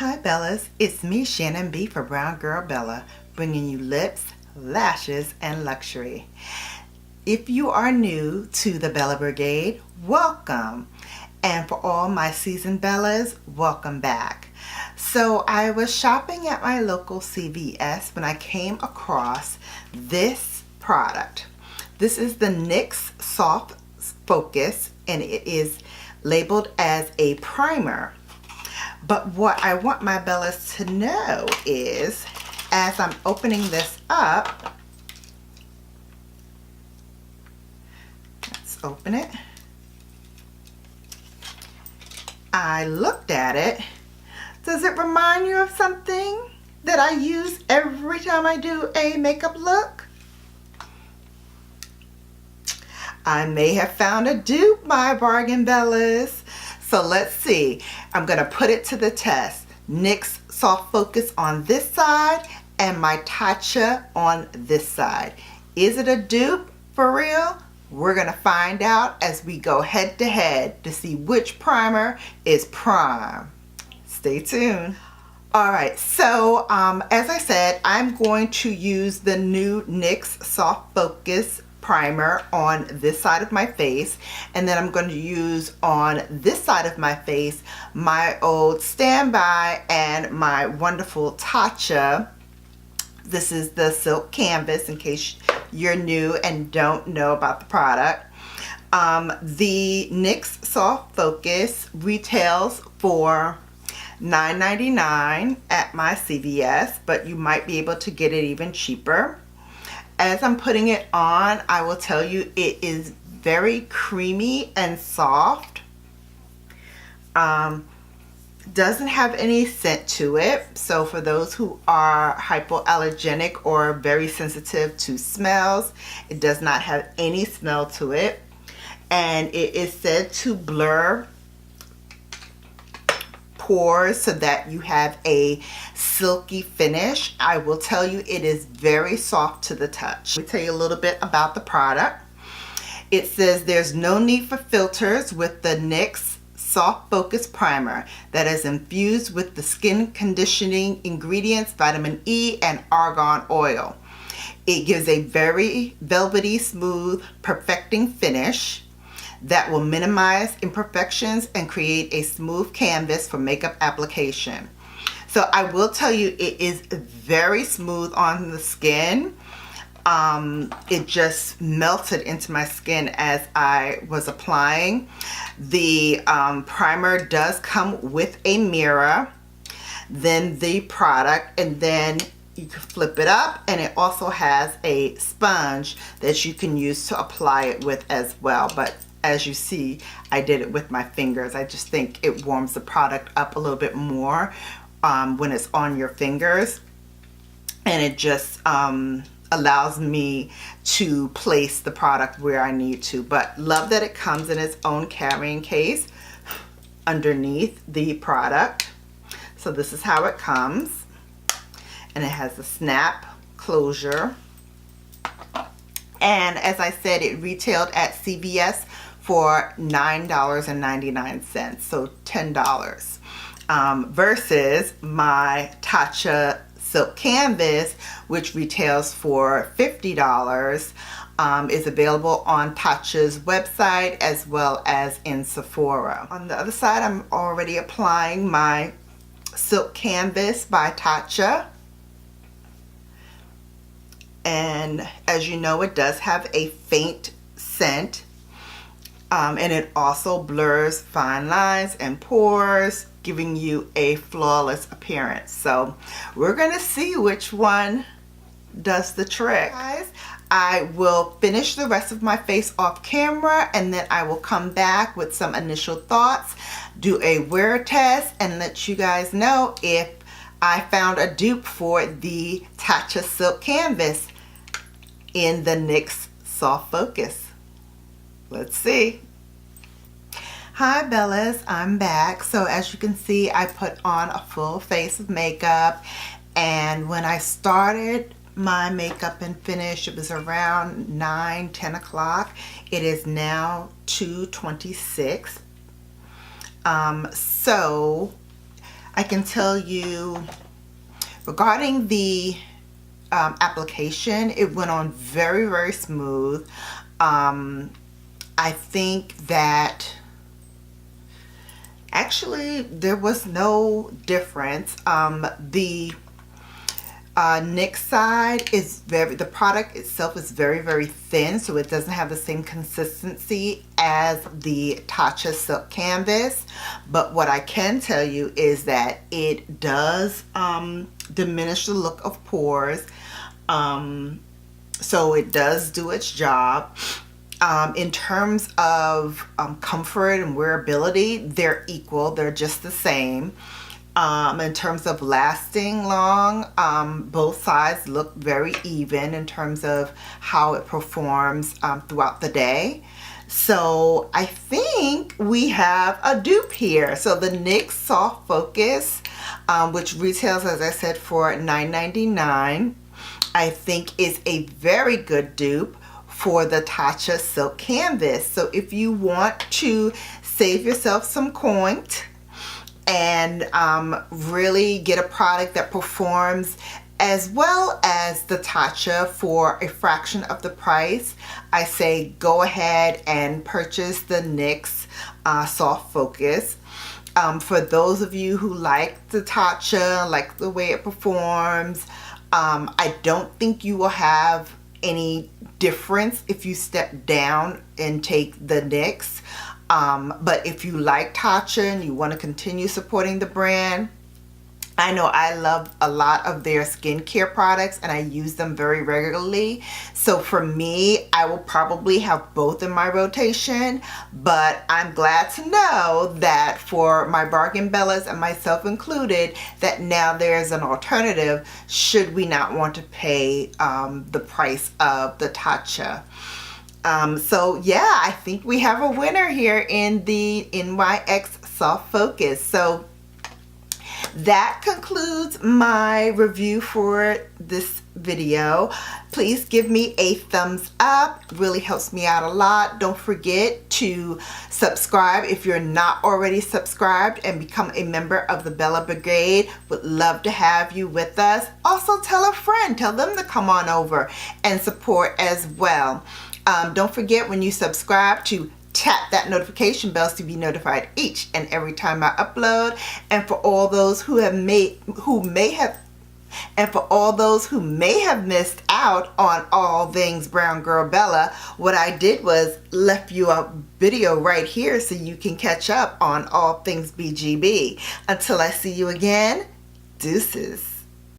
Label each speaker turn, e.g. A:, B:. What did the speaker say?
A: Hi Bellas, it's me Shannon B for Brown Girl Bella, bringing you lips, lashes, and luxury. If you are new to the Bella Brigade, welcome. And for all my seasoned Bellas, welcome back. So I was shopping at my local CVS when I came across this product. This is the NYX Soft Focus, and it is labeled as a primer. But what I want my Bellas to know is, as I'm opening this up, let's open it. I looked at it. Does it remind you of something that I use every time I do a makeup look? I may have found a dupe, my bargain Bellas. So let's see. I'm going to put it to the test. NYX Soft Focus on this side and my Tatcha on this side. Is it a dupe for real? We're going to find out as we go head to head to see which primer is prime. Stay tuned. Alright, so as I said, I'm going to use the new NYX Soft Focus primer on this side of my face, and then I'm going to use on this side of my face my old standby and my wonderful Tatcha. This is the Silk Canvas, in case you're new and don't know about the product. The NYX Soft Focus retails for $9.99 at my CVS, but you might be able to get it even cheaper. As I'm putting it on, I will tell you it is very creamy and soft. Doesn't have any scent to it. So for those who are hypoallergenic or very sensitive to smells, it does not have any smell to it. And it is said to blur pores so that you have a silky finish. I will tell you it is very soft to the touch. Let me tell you a little bit about the product. It says there's no need for filters with the NYX Soft Focus Primer that is infused with the skin conditioning ingredients vitamin E and argan oil. It gives a very velvety, smooth, perfecting finish that will minimize imperfections and create a smooth canvas for makeup application. So I will tell you it is very smooth on the skin. It just melted into my skin as I was applying. The primer does come with a mirror, then the product, and then you can flip it up, and it also has a sponge that you can use to apply it with as well. But as you see, I did it with my fingers. I just think it warms the product up a little bit more when it's on your fingers, and it just allows me to place the product where I need to. But love that it comes in its own carrying case underneath the product. So this is how it comes, and it has a snap closure. And as I said, it retailed at CVS for $9.99, so $10, versus my Tatcha Silk Canvas, which retails for $50, is available on Tatcha's website as well as in Sephora. On the other side, I'm already applying my Silk Canvas by Tatcha. And as you know, it does have a faint scent. And it also blurs fine lines and pores, giving you a flawless appearance. So we're gonna see which one does the trick. Guys, I will finish the rest of my face off camera, and then I will come back with some initial thoughts, do a wear test, and let you guys know if I found a dupe for the Tatcha Silk Canvas in the NYX Soft Focus. Let's see. Hi Bellas, I'm back. So as you can see, I put on a full face of makeup, and when I started my makeup and finish, it was around 9-10 o'clock. It is now 2:26. So I can tell you regarding the application, it went on very, very smooth. I think that actually there was no difference. The NYX side is the product itself is very, very thin, so it doesn't have the same consistency as the Tatcha Silk Canvas. But what I can tell you is that it does diminish the look of pores. So it does do its job. In terms of comfort and wearability, they're equal. They're just the same. In terms of lasting long, both sides look very even in terms of how it performs throughout the day. So I think we have a dupe here. So the NYX Soft Focus, which retails, as I said, for $9.99, I think is a very good dupe for the Tatcha Silk Canvas. So if you want to save yourself some coins and really get a product that performs as well as the Tatcha for a fraction of the price, I say go ahead and purchase the NYX Soft Focus. For those of you who like the Tatcha, like the way it performs, I don't think you will have any difference if you step down and take the NYX. But if you like Tatcha and you want to continue supporting the brand, I know I love a lot of their skincare products and I use them very regularly. So for me, I will probably have both in my rotation, but I'm glad to know that for my bargain bellas and myself included, that now there's an alternative should we not want to pay the price of the Tatcha. So yeah, I think we have a winner here in the NYX Soft Focus. So that concludes my review for this video. Please give me a thumbs up. It really helps me out a lot. Don't forget to subscribe if you're not already subscribed and become a member of the Bella Brigade. Would love to have you with us. Also tell a friend, tell them to come on over and support as well. Don't forget when you subscribe to tap that notification bell to be notified each and every time I upload. And for all those who may have missed out on all things Brown Girl Bella, what I did was left you a video right here so you can catch up on all things BGB. Until I see you again, deuces.